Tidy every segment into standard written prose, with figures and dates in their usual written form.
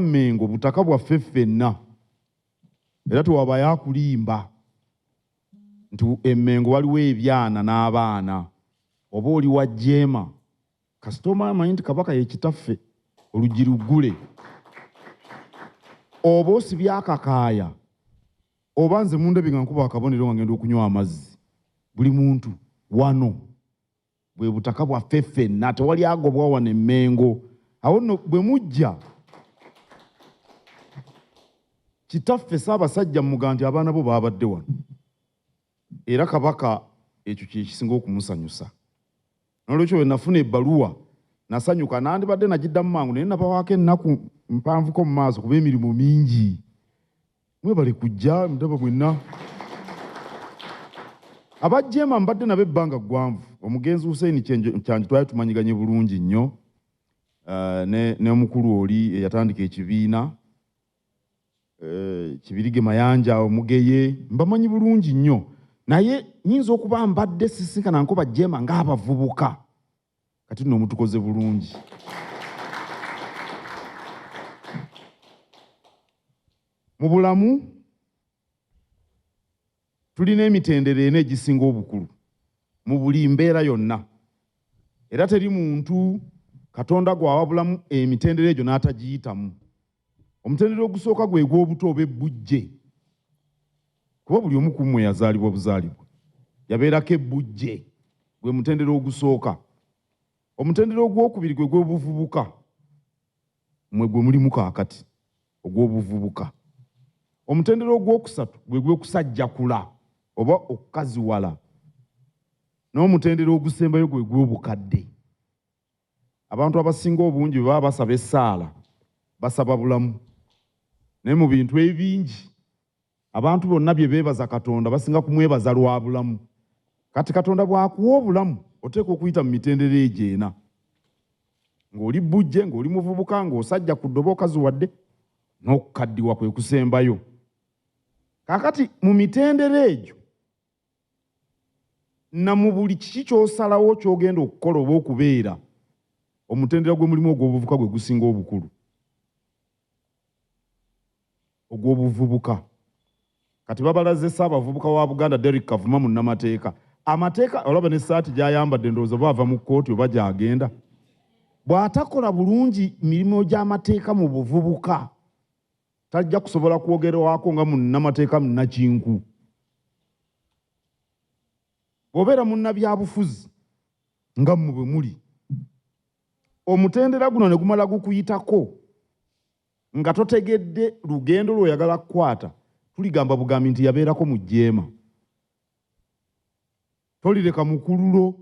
Mmengo butaka bwaffe ffenna era tewaba yakulimba nti Emmengo waliwo ebyana n'abaana oba oli wa Jeema kasitoma amanyi nti Kabaka ye kitaffe oluggi luggule oba osibye akakaaya oba nze mundebe nga nkuba akabonero nga ngenda okunywa amazzi buli muntu wano bwe butaka bwaffe ffenna tewali agobwa wano Emmengo awo nno bwe mujja kitaffe Ssaabasajja muga nti abaana bo baabadde wano era Kabaka ekyo kye kisinga okumusanyusa n'olwekyo bwe nafuna ebbaluwa nasanyuka nandibadde nagiddamu mangu naye nabawaako ennaku mpanvuko mu maaso kuba emirimu mingi mwebale kujja ndaba mwenna abajjeema mbadde nabo ebbanga ggwanvu omugenzi Hussein Kyanji twali tumanyiganye bulungi nnyo ne omukulu oli eyatandika ekibiina Kibirige Mayanja omugeye mbamanyi bulungi nnyo naye nyinza okuba mbadde sisinkana nko bajjeema ng'abavubuka kati nno mutukoze bulungi mu bulamu tulina emitendera ena egisinga obukulu mu buli mbeera yonna era teri muntu Katonda gw'awabulamu emitendera egyo n'atagiyitamu omutendera ogusooka gwe gw'obuto oba ebbujje kuba buli omu ku mmwe yazaalibwa buzaalibwa yabeerako ebbujje gwe mutendera ogusooka omutendera ogwokubiri gwe gw'obuvubuka mmwe gwe mulimu kaakati ogw'obuvubuka omutendera ogwokusatu gwe gw'okusajjakula oba okukaziwala n'omutendera ogusembayo gwe gw'obukadde abantu abasinga obungi bwe baba basaba essaala basaba bulamu naye mu bintu ebingi abantu bonna bye beebaza Katonda basinga kumwebaza lwa bulamu kati Katonda bw'akuwa obulamu oteeka okuyita mu mitendera egyo ena ng'oli bujje ng'oli muvubuka ng'osajja ku ddobo okaziwadde n'okukaddiwa kwe kusembayo kaakati mu mitendera egyo na mu buli kiki ky'osalawo ky'ogenda okukola oba okubeera omutendera gwe mulimu ogw'obuvubuka gwe gusinga obukulu ogw'obuvubuka kati babalaze Ssaabavubuka wa Buganda Derrick Kavuma mu nnamateeka amateeka olaba n'essaati gy'ayambadde ndowooza baava mu kkooti oba gy'agenda bw'atakola bulungi mirimu gy'amateeka mu buvubuka tajja kusobola kwogerwako nga mu nnamateeka munnakinku bw'obeera munnabyabufuzi nga mmwe bwe muli omutendera guno ne gumala gukuyitako nga totegedde lugendo lw'oyagala kukwata tuligamba bugambi nti yabeerako mu Jeema tolireka mukululo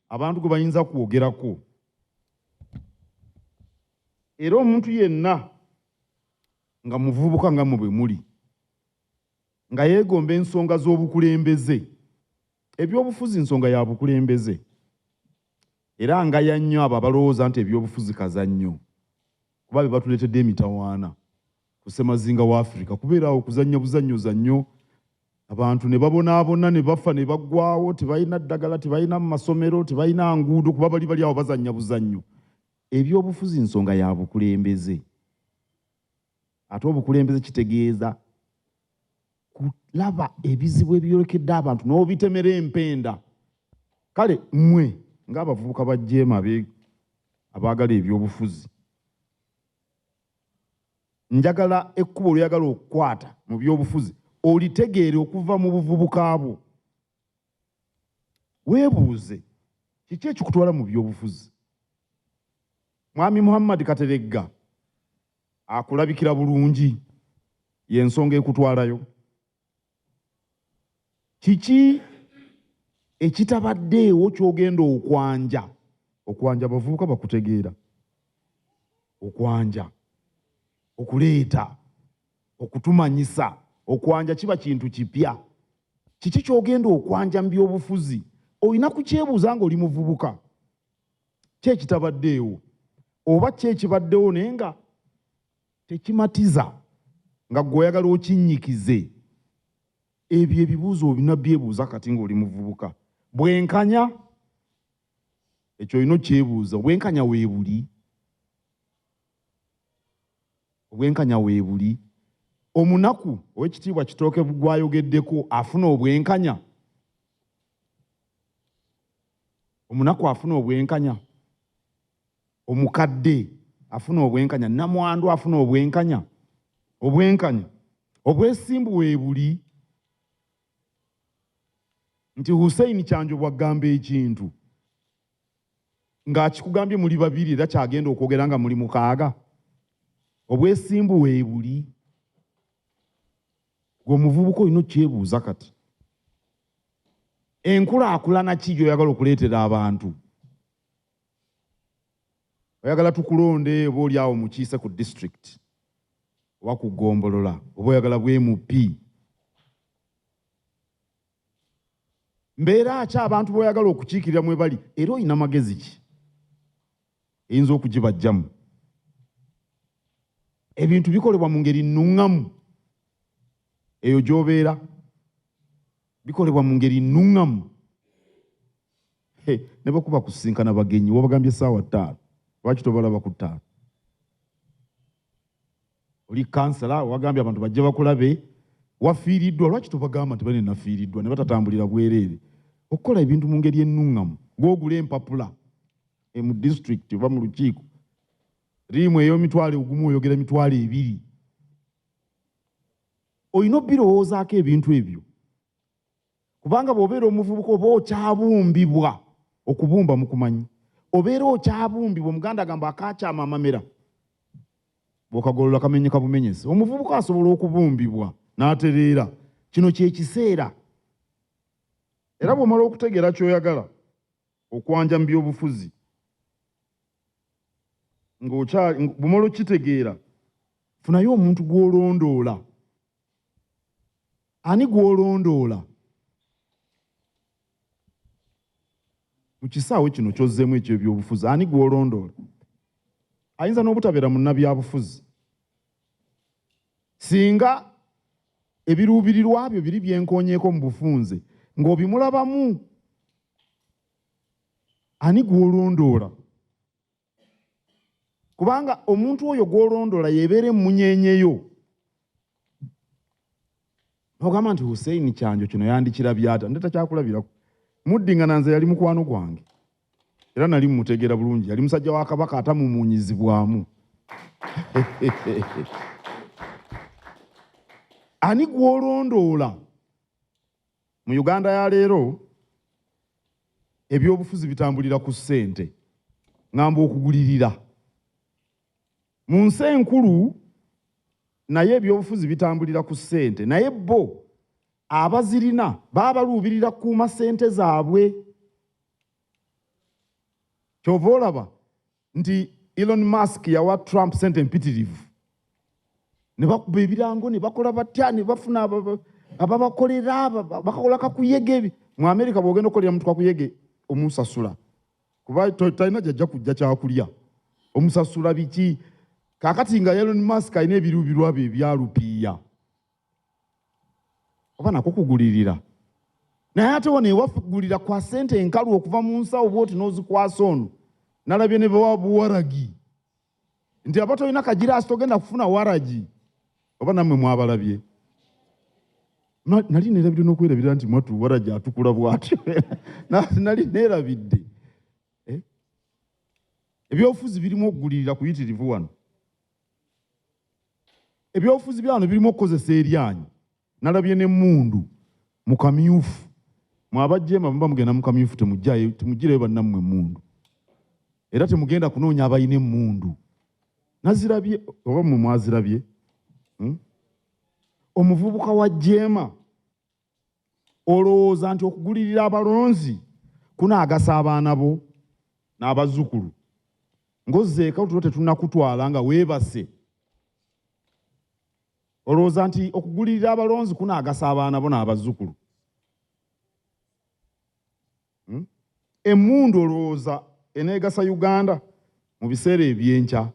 abantu gwe bayinza kwogerako era omuntu yenna nga muvubuka nga mmwe bwe muli nga yeegomba ensonga z'obukulembeze ebyobufuzi nsonga ya bukulembeze era nga yannyo abo abalowooza nti ebyobufuzi kazannyo kuba be batuleetedde emitawaana ku ssemazinga wa Afrika kubeeraawo okuzannya buzannyo abantu ne babonaabona ne bafa ne baggwaawo tebalina ddagala tebalina mu masomero tebalina nguudo kuba bali awo bazannya buzannyo ebyobufuzi nsonga ya bukulembeze ate obukulembeze kitegeeza kulaba ebizibu ebyolekedde abantu n'obitemera empenda kale mmwe ng'abavubuka ba Jeema abaagala ebyobufuzi njagala ekkubo lyagala okukwata mu byobufuzi olitegeere okuva mu buvubuka bwo weebuuze kiki ekikutwala mu byobufuzi Mwami Muhammad Kateregga akulabikira bulungi y'ensonga ekutwalayo kiki ekitabaddeewo ky'ogenda okwanja abavubuka bakutegeera okwanja okuleeta okutumanyisa okwanja kiba kintu kipya kiki ky'ogenda okwanja mu byobufuzi olina kukyebuuza ng'oli muvubuka ki ekitabaddeewo oba ki ekibaddewo naye nga tekimatiza nga ggwe oyagala okinnyikize ebyo ebibuuzo olina byebuuza kati ng'oli muvubuka bwenkanya ekyo olina okyebuuza bwenkanya weebuli obwenkanya weebuli. Omunaku ow'ekitiibwa Kitooke gwayogeddeko afuna obwenkanya. Omunaku afuna obwenkanya. Omukadde afuna obwenkanya. Namwandu afuna obwenkanya. Obwenkanya obwesimbu weebuli. Nti Hussein Kyanjo bwagamba ekintu ng'akikugambye muli babiri era kyagenda okwogera nga muli mukaaga. Obwesimbu weebuli. Gwe omuvubuka olina okyebuuza kati. Enkulaakulana ki gy'oyagala okuleetera abantu? Oyagala tukulonde oba oli awo mukiise ku district oba ku Ggombolola oba oyagala bwe-MP. Mbeera ki abantu b'oyagala okukiikirira mwe bali era olina magezi ki eyinza okugibajjamu? Ebintu bikolebwa mu ngeri nnuŋŋamu. Eyo gy'obeera bikolebwa mu ngeri nnuŋŋamu. Ne bakuba kusinkana bagenyi wabagambye essaawa 5 lwaki tobalaba ku 5? Oli kansala wagambye abantu bajje bakulabe wafiiriddwa lwaki tobagamba nti bane nafiiriddwa ne batatambulira bwereere? Okukola ebintu mu ngeri ennungamu. Gw'ogula empapula mu district oba mu lukiiko riimu ey'omitwalo ogumu oyogera emitwalo 2. Olina obbirowoozaako ebintu ebyo kubanga bw'obeera omuvubuka oba okyabumbibwa. Okubumba mukumanyi. Obeera okyabumbibwa. Omuganda agamba akaakyama amamera bw'okagolola kamenyeka bumenyese. Omuvubuka asobola okubumbibwa n'atereera. Kino kye kiseera. Era bw'omala okutegeera ky'oyagala okwanja mu byobufuzi bw'omala okitegeera funayo omuntu gw'olondoola. Ani gw'olondoola? Mu kisaawe kino ky'ozzeemu eky'ebyobufuzi ani gw'olondoola? Ayinza n'obutabeera munnabyabufuzi. Singa ebiruubirirwa byo biri byenkoonyeeko mu bufunze ng'obimulabamu, ani gw'olondoola? Kubanga omuntu oyo gw'olondoola yeebeera emmunyeenyeyo. Ogamba nti Hussein Kyanjo kino yandikirabye ata? Ndeta kyakulabirako. Muddingana nze yali mukwano gwange era nali mmutegeera bulungi. Yali musajja wa Kabaka atamumuunyizibwamu. Ani gw'olondoola? Mu Uganda ya leero ebyobufuzi bitambulira ku ssente. Ngamba okugulirira. Mu nsi enkulu naye ebyobufuzi bitambulira ku ssente, naye bo abazirina baba baluubirira kukuuma ssente zaabwe. Kyova olaba nti Elon Musk yawa Trump ssente mpitirivu. Ne bakuba ebirango ne bakola batya ne bafuna ababakolera bakakola kakuyege. Mu Amerika bw'ogenda okukolera muntu kakuyege omusasula. Kuba talina jajja kujja kyakulya. Omusasula biki? Kaakati nga Elon Musk alina ebiruubirwa bye ebyalupiiya. Oba nako kugulirira. Naye ate wano ewaffe kugulira kwa ssente enkalu okuva mu nsawo bw'oti n'ozikwasa ono. Nalabye ne bawa buwaragi. Nti aba tolina kagiraasi togenda kufuna waragi. Oba nammwe mwabalabye. Nali neerabidde n'okwerabira nti mwattu waragi atukula bw'atyo. Nali neerabidde. Ebyobufuzi birimu okugulirira kuyitirivu wano. Ebyobufuzi bya wano birimu okukozesa eryanyi. Nalabye n'emmundu mu kamyufu. Mwabajjeema muba mugenda mu kamyufu temugirayo bannammwe emmundu. Era temugenda kunoonya abalina emmundu. Nazirabye oba mmwe mwazirabye. Omuvubuka wa Jeema olowooza nti okugulirira abalonzi kunaagasa abaana bo n'abazzukulu. Ng'ozzeeka otulo tetunnakutwala nga weebase. Olowooza nti okugulirira abalonzi kunaagasa abaana bo n'abazzukulu. Emmundu olowooza eneegasa Uganda mu biseera ebyenkya.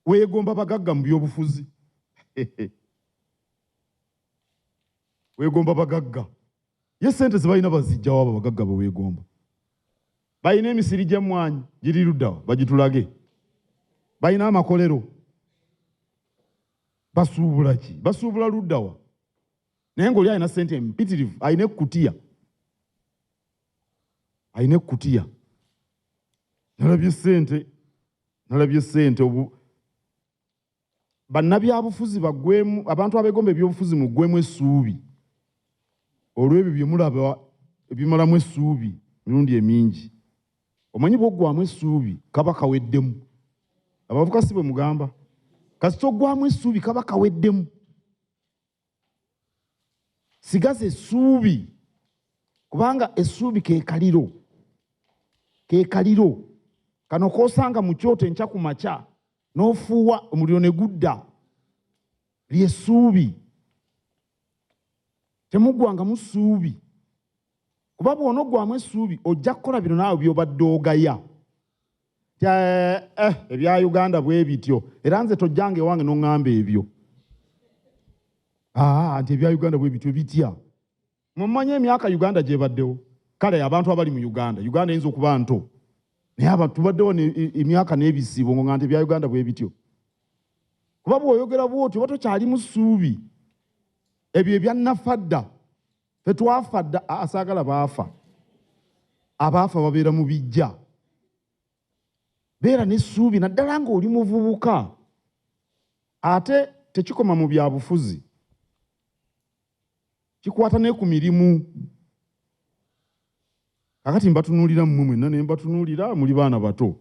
Weegomba bagagga mu byobufuzi. Weegomba bagagga. Ye ssente ze balina bazijjawo abo bagagga be weegomba. Bayina emisiri gy'emmwanyi giri luddawa bagitulage. Bayina amakolero. Basuubula ki? Basuubula luddawa. Naye ng'oli alina ssente empitirivu, alina ekkutiya. Alina ekkutiya. Nalabye ssente bannabyabufuzi baggwemu, abantu abeegomba ebyobufuzi muggwemu essuubi. Olw'ebyo bye mulaba ebimalamu essuubi mirundi emingi. Omanyi bw'oggwamu essuubi kaba kaweddemu. Abavubuka si bwe mugamba. Kasita oggwamu essuubi kaba kaweddemu. Sigaza essuubi kubanga essuubi ke kaliro. Kano koosanga mu kyoto enkya ku makya n'ofuuwa omuliro ne gudda. Ly'essuubi. Temuggwangamu ssuubi. Kuba bw'onoggwamu essuubi ojja kukola bino naawe by'obadde ogaya. Ebya Uganda bwe bityo. Era nze tojjange wange n'oŋŋamba ebyo. Nti ebya Uganda bwe bityo bitya. Mumanyi emyaka Uganda gyebaddewo. Kale abantu abali mu Uganda eyinza okuba nto. Naye abantu tubaddewo emyaka n'ebisiibo nga nti ebya Uganda bwe bityo. Kuba bw'oyogera bw'otyo oba tokyali mu ssuubi. Ebyo ebyannafadda. Ffe twafadda asaagala baafa. Abaafa babeera mu bijja. Beera n'essuubi naddala ng'oli muvubuka. Ate tekikoma mu byabufuzi. Kikwata ne ku mirimu. Kakati mbatunuulira mmwe mwenna ne mbatunuulira muli baana bato.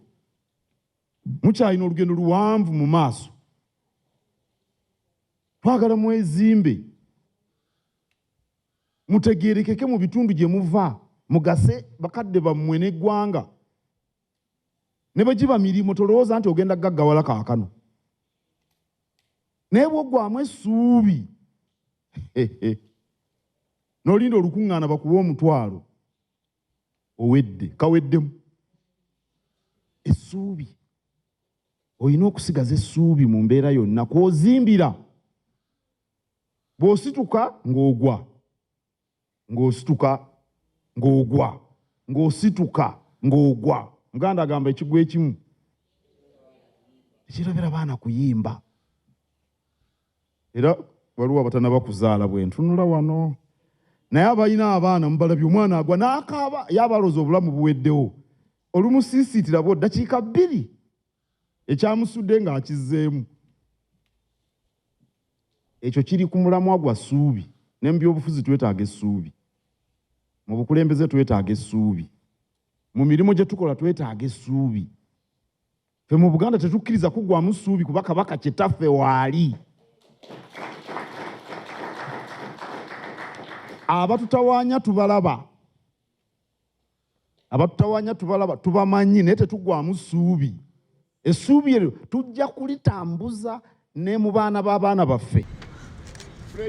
Mukyalina olugendo luwanvu mu maaso. Twagala mwezimbe. Mutegeerekeke mu bitundu gye muva. Mugase bakadde bammwe n'eggwanga. Ne bwe giba mirimu tolowooza nti ogenda gaggawala kaakano. Naye bw'oggwamu essuubi. N'olinda olukuŋŋaana bakuwa omutwalo. Owedde, kaweddemu. Essuubi. Olina okusigaza essuubi mu mbeera yonna kw'ozimbira. Bw'osituka ng'ogwa. Ng'osituka ng'ogwa. Ng'osituka ng'ogwa. Muganda agamba ekigwa ekimu. Ekirabira baana kuyimba. Era waliwo abatanaba kuzaala bwe ntunula wano. Naye abalina abaana mubalabye omwana agwa n'akaaba yabaloza obulamu buweddewo. Olumusiisiitira bwo ddakiika 2 ekyamusudde ng'akizzeemu. Ekyo kiri ku mulamwa gwa ssuubi. Ne mu byobufuzi twetaaga essuubi. Mu bukulembeze twetaaga essuubi. Mu mirimu gye tukola twetaaga essuubi. Ffe mu Buganda tetukkiriza kuggwamu ssuubi kuba Kabaka kitaffe waali. Abatutawaanya tubalaba. Abatutawaanya tubalaba tubamanyi naye tetuggwamu ssuubi. Essuubi eryo tujja kulitambuza ne mu baana b'abaana baffe.